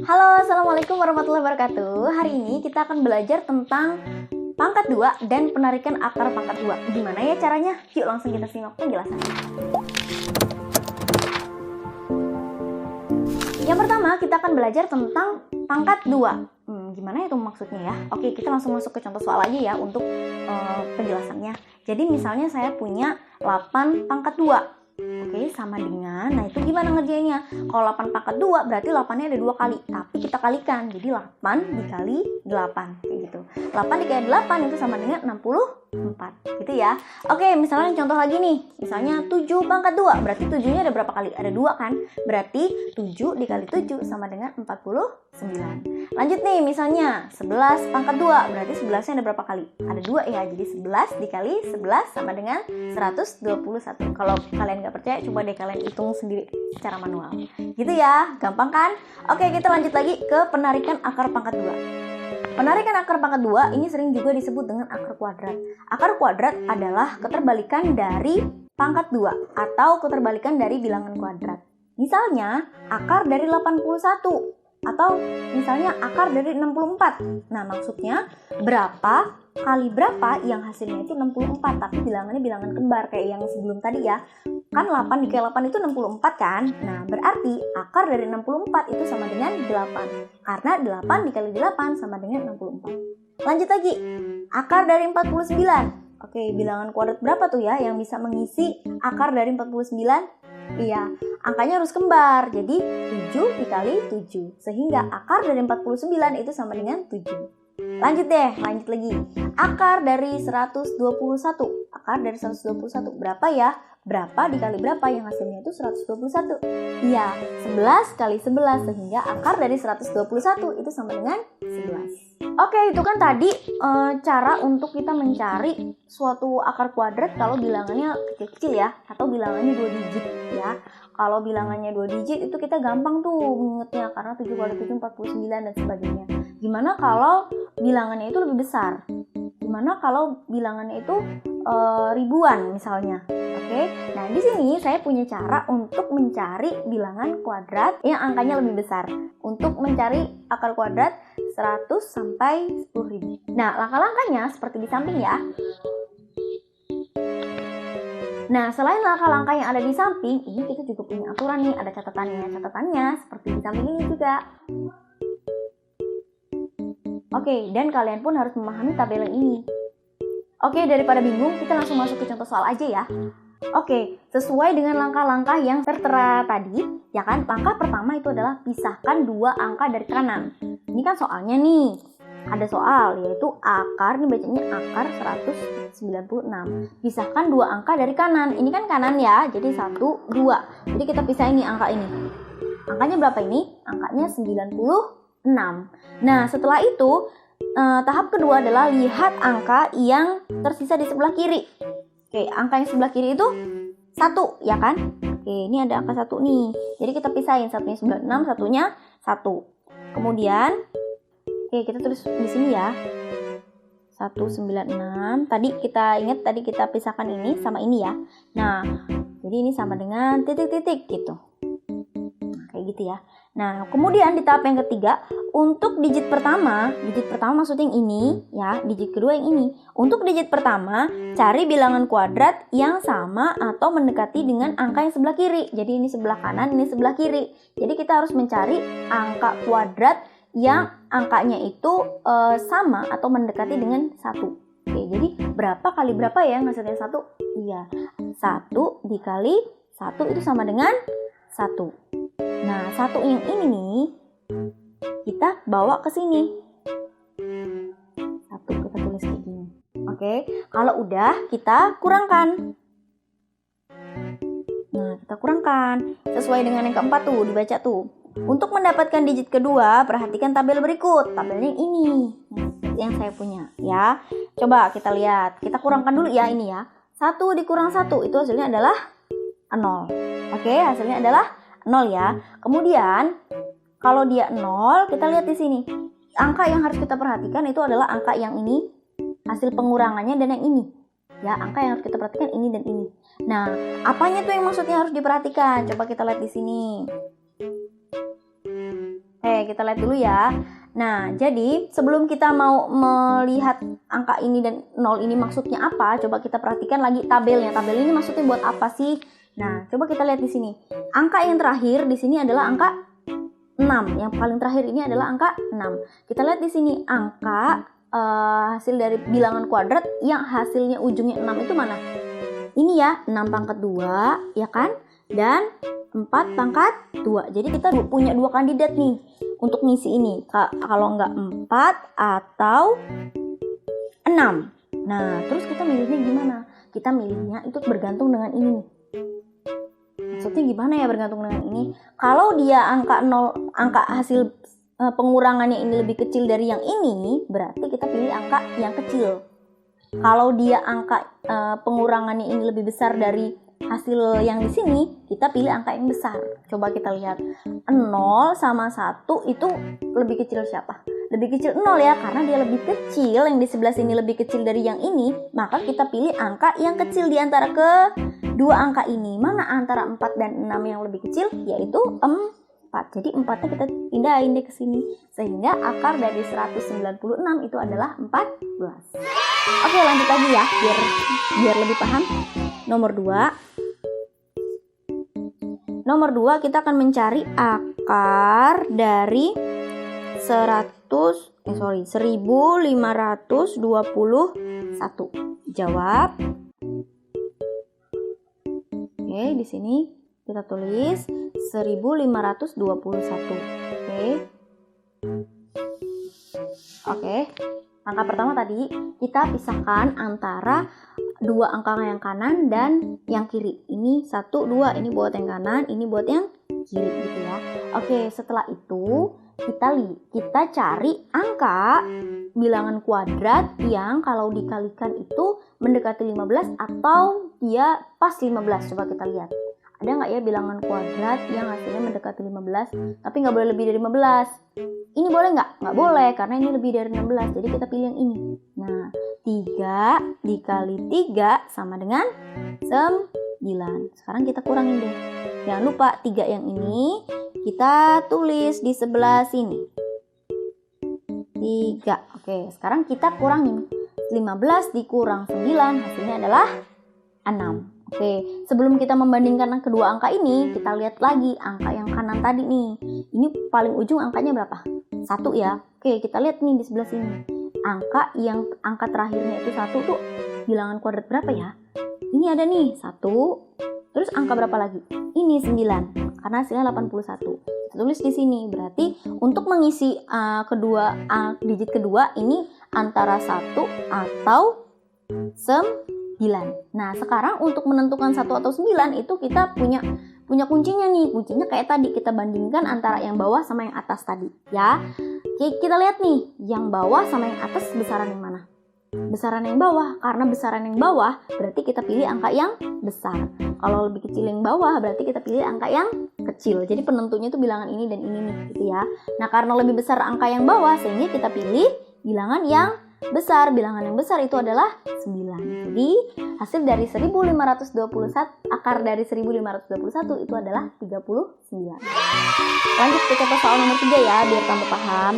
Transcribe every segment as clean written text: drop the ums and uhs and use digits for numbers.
Halo, Assalamualaikum warahmatullahi wabarakatuh. Hari ini kita akan belajar tentang pangkat 2 dan penarikan akar pangkat 2. Gimana ya caranya? Yuk langsung kita simak penjelasannya. Yang pertama, kita akan belajar tentang pangkat 2. Gimana itu maksudnya ya? Oke, kita langsung masuk ke contoh soal aja ya untuk penjelasannya. Jadi misalnya saya punya 8 pangkat 2. Oke, sama dengan, nah itu gimana ngerjainnya? Kalau 8 pangkat 2 berarti 8-nya ada 2 kali, tapi kita kalikan. Jadi 8 dikali 8, kayak gitu. 8 dikali 8 itu sama dengan 64, gitu ya. Oke, misalnya contoh lagi nih. Misalnya 7 pangkat 2, berarti 7-nya ada berapa kali? Ada 2 kan? Berarti 7 dikali 7 sama dengan 49. Lanjut nih, misalnya 11 pangkat 2, berarti 11-nya ada berapa kali? Ada 2 ya, jadi 11 dikali 11 sama dengan 121. Kalau kalian gak percaya, coba deh kalian hitung sendiri secara manual. Gitu ya, gampang kan? Oke, kita lanjut lagi ke penarikan akar pangkat 2. Penarikan akar pangkat 2 ini sering juga disebut dengan akar kuadrat. Akar kuadrat adalah keterbalikan dari pangkat 2 atau keterbalikan dari bilangan kuadrat. Misalnya, akar dari 81 atau misalnya akar dari 64. Nah, maksudnya berapa kali berapa yang hasilnya itu 64, tapi bilangannya bilangan kembar kayak yang sebelum tadi ya. Kan 8 dikali 8 itu 64 kan? Nah, berarti akar dari 64 itu sama dengan 8. Karena 8 dikali 8 sama dengan 64. Lanjut lagi. Akar dari 49. Oke, bilangan kuadrat berapa tuh ya yang bisa mengisi akar dari 49? Iya, angkanya harus kembar. Jadi 7 dikali 7. Sehingga akar dari 49 itu sama dengan 7. Lanjut lagi. Akar dari 121. Akar dari 121 berapa ya? Berapa dikali berapa yang hasilnya itu 121? Iya, 11 kali 11 sehingga akar dari 121 itu sama dengan 11. Oke, itu kan tadi cara untuk kita mencari suatu akar kuadrat kalau bilangannya kecil-kecil ya, atau bilangannya 2 digit ya. Kalau bilangannya 2 digit itu kita gampang tuh mengingatnya karena 7 kali 7 49 dan sebagainya. Gimana kalau bilangannya itu lebih besar? Gimana kalau bilangannya itu ribuan misalnya? Oke. Nah, di sini saya punya cara untuk mencari bilangan kuadrat yang angkanya lebih besar. Untuk mencari akar kuadrat 100 sampai 10.000. Nah, langkah-langkahnya seperti di samping ya. Nah, selain langkah-langkah yang ada di samping, ini kita juga punya aturan nih, ada catatannya. Catatannya seperti di samping ini juga. Oke, dan kalian pun harus memahami tabel yang ini. Oke, daripada bingung, kita langsung masuk ke contoh soal aja ya. Oke, sesuai dengan langkah-langkah yang tertera tadi, ya kan? Langkah pertama itu adalah pisahkan 2 angka dari kanan. Ini kan soalnya nih. Ada soal yaitu akar, ini bacanya akar 196. Pisahkan 2 angka dari kanan. Ini kan kanan ya, jadi 1, 2. Jadi kita pisahin nih angka ini. Angkanya berapa ini? Angkanya 96. Nah, setelah itu tahap kedua adalah lihat angka yang tersisa di sebelah kiri. Oke, angka yang sebelah kiri itu 1, ya kan? Oke, ini ada angka 1 nih. Jadi kita pisahin, satunya 96, satunya 1. Kemudian, oke, kita tulis di sini ya. 196. Tadi kita ingat, tadi kita pisahkan ini sama ini ya. Nah, jadi ini sama dengan titik-titik gitu. Kayak gitu ya. Nah, kemudian di tahap yang ketiga, untuk digit pertama maksudnya yang ini ya, digit kedua yang ini. Untuk digit pertama, cari bilangan kuadrat yang sama atau mendekati dengan angka yang sebelah kiri. Jadi ini sebelah kanan, ini sebelah kiri. Jadi kita harus mencari angka kuadrat yang angkanya itu sama atau mendekati dengan 1. Oke, jadi berapa kali berapa ya hasilnya 1? Iya, 1 dikali 1 itu sama dengan 1. Nah, 1 yang ini nih kita bawa ke sini. 1 kita tulis kayak gini. Oke, kalau udah kita kurangkan. Nah, kita kurangkan sesuai dengan yang keempat tuh, dibaca tuh. Untuk mendapatkan digit kedua, perhatikan tabel berikut. Tabelnya yang ini. Yang saya punya ya. Coba kita lihat. Kita kurangkan dulu ya ini ya. 1 dikurang 1 itu hasilnya adalah 0. Oke, hasilnya adalah 0 ya. Kemudian kalau dia 0, kita lihat di sini. Angka yang harus kita perhatikan itu adalah angka yang ini, hasil pengurangannya dan yang ini. Ya, angka yang harus kita perhatikan ini dan ini. Nah, apanya tuh yang maksudnya harus diperhatikan? Coba kita lihat di sini. kita lihat dulu ya. Nah, jadi sebelum kita mau melihat angka ini dan 0 ini maksudnya apa, coba kita perhatikan lagi tabelnya. Tabel ini maksudnya buat apa sih? Nah, coba kita lihat di sini. Angka yang terakhir di sini adalah angka 6. Yang paling terakhir ini adalah angka 6. Kita lihat di sini angka hasil dari bilangan kuadrat yang hasilnya ujungnya 6 itu mana? Ini ya, 6 pangkat 2, ya kan? Dan 4 pangkat 2. Jadi kita punya 2 kandidat nih untuk ngisi ini. Kalau enggak 4 atau 6. Nah, terus kita milihnya gimana? Kita milihnya itu bergantung dengan ini nih. Maksudnya gimana ya bergantung dengan ini? Kalau dia angka 0, angka hasil pengurangannya ini lebih kecil dari yang ini, berarti kita pilih angka yang kecil. Kalau dia angka pengurangannya ini lebih besar dari hasil yang di sini, kita pilih angka yang besar. Coba kita lihat. 0 sama 1 itu lebih kecil siapa? Lebih kecil 0 ya, karena dia lebih kecil, yang di sebelah sini lebih kecil dari yang ini, maka kita pilih angka yang kecil di antara kedua angka ini. Mana antara 4 dan 6 yang lebih kecil? Yaitu 4. Jadi 4-nya kita pindahin deh ke sini. Sehingga akar dari 196 itu adalah 14. Oke, lanjut lagi ya, biar lebih paham. Nomor 2 kita akan mencari akar dari 1521. Jawab. Oke, di sini kita tulis 1521. Oke. Angka pertama tadi kita pisahkan antara dua angka yang kanan dan yang kiri. Ini 1, 2, ini buat yang kanan, ini buat yang kiri gitu ya. Oke, setelah itu kita cari angka bilangan kuadrat yang kalau dikalikan itu mendekati 15 atau dia pas 15. Coba kita lihat. Ada nggak ya bilangan kuadrat yang hasilnya mendekati 15 tapi nggak boleh lebih dari 15? Ini boleh nggak? Nggak boleh karena ini lebih dari 16. Jadi kita pilih yang ini. Nah, 3 dikali 3 sama dengan 9. Sekarang kita kurangin deh. Jangan lupa 3 yang ini kita tulis di sebelah sini. 3. Oke, sekarang kita kurangin. 15 dikurang 9 hasilnya adalah 6. Oke, sebelum kita membandingkan kedua angka ini, kita lihat lagi angka yang kanan tadi nih. Ini paling ujung angkanya berapa? 1 ya. Oke, kita lihat nih di sebelah sini. Angka terakhirnya itu 1 tuh bilangan kuadrat berapa ya? Ini ada nih 1. Terus angka berapa lagi? Ini 9. Karena hasilnya 81. Kita tulis di sini. Berarti untuk mengisi digit kedua ini antara 1 atau 9. Nah, sekarang untuk menentukan 1 atau 9 itu kita punya kuncinya nih. Kuncinya kayak tadi, kita bandingkan antara yang bawah sama yang atas tadi, ya. Oke, kita lihat nih, yang bawah sama yang atas besaran yang mana? Besaran yang bawah. Karena besaran yang bawah berarti kita pilih angka yang besar. Kalau lebih kecil yang bawah berarti kita pilih angka yang kecil. Jadi penentunya itu bilangan ini dan ini nih, gitu ya. Nah, karena lebih besar angka yang bawah sehingga kita pilih bilangan yang besar. Bilangan yang besar itu adalah 9. Jadi hasil dari 1521, akar dari 1521 itu adalah 39. Lanjut ke contoh soal nomor 3 ya, biar kamu paham.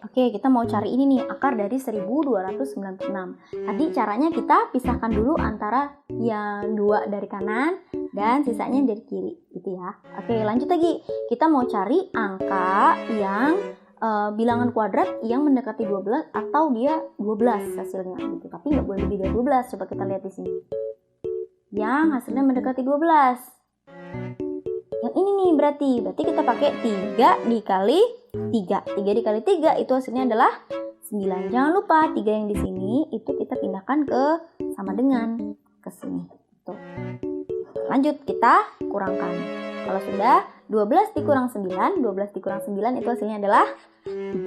Oke, kita mau cari ini nih, akar dari 1296. Tadi caranya kita pisahkan dulu antara yang 2 dari kanan dan sisanya dari kiri, gitu ya. Oke, lanjut lagi. Kita mau cari angka yang bilangan kuadrat yang mendekati 12 atau dia 12 hasilnya gitu. Tapi nggak boleh lebih dari 12. Coba kita lihat di sini. Yang hasilnya mendekati 12. Yang ini nih berarti kita pakai 3 dikali 3. 3 dikali 3 itu hasilnya adalah 9. Jangan lupa 3 yang di sini itu kita pindahkan ke sama dengan ke sini. Tuh. Lanjut kita kurangkan. Kalau sudah 12 dikurang 9, 12 dikurang 9 itu hasilnya adalah 3.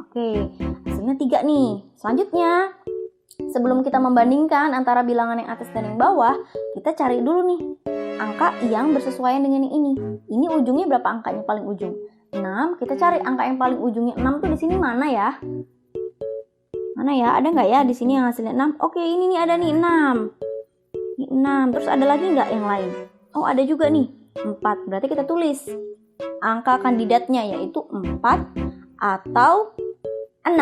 Oke, hasilnya 3 nih. Selanjutnya, sebelum kita membandingkan antara bilangan yang atas dan yang bawah, kita cari dulu nih angka yang bersesuaian dengan yang ini. Ini ujungnya berapa angkanya paling ujung? 6. Kita cari angka yang paling ujungnya 6 tuh di sini mana ya? Mana ya? Ada nggak ya di sini yang hasilnya 6? Oke, ini nih ada nih 6. Ini 6. Terus ada lagi nggak yang lain? Oh, ada juga nih. 4. Berarti kita tulis angka kandidatnya yaitu 4 atau 6.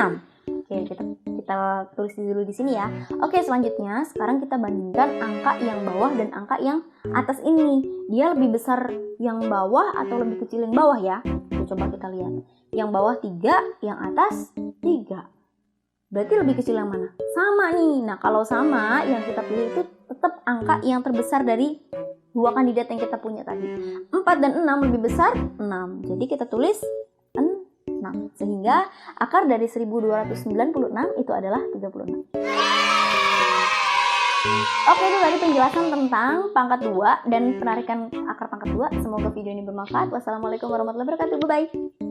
Oke, kita tulis dulu di sini ya. Oke, selanjutnya sekarang kita bandingkan angka yang bawah dan angka yang atas ini. Dia lebih besar yang bawah atau lebih kecil yang bawah ya? Coba kita lihat. Yang bawah 3, yang atas 3. Berarti lebih kecil yang mana? Sama nih. Nah, kalau sama, yang kita pilih itu tetap angka yang terbesar dari dua kandidat yang kita punya tadi. 4 dan 6 lebih besar 6. Jadi kita tulis 6. Sehingga akar dari 1296 itu adalah 36. Oke, itu tadi penjelasan tentang pangkat 2 dan penarikan akar pangkat 2. Semoga video ini bermanfaat. Wassalamualaikum warahmatullahi wabarakatuh. Bye-bye.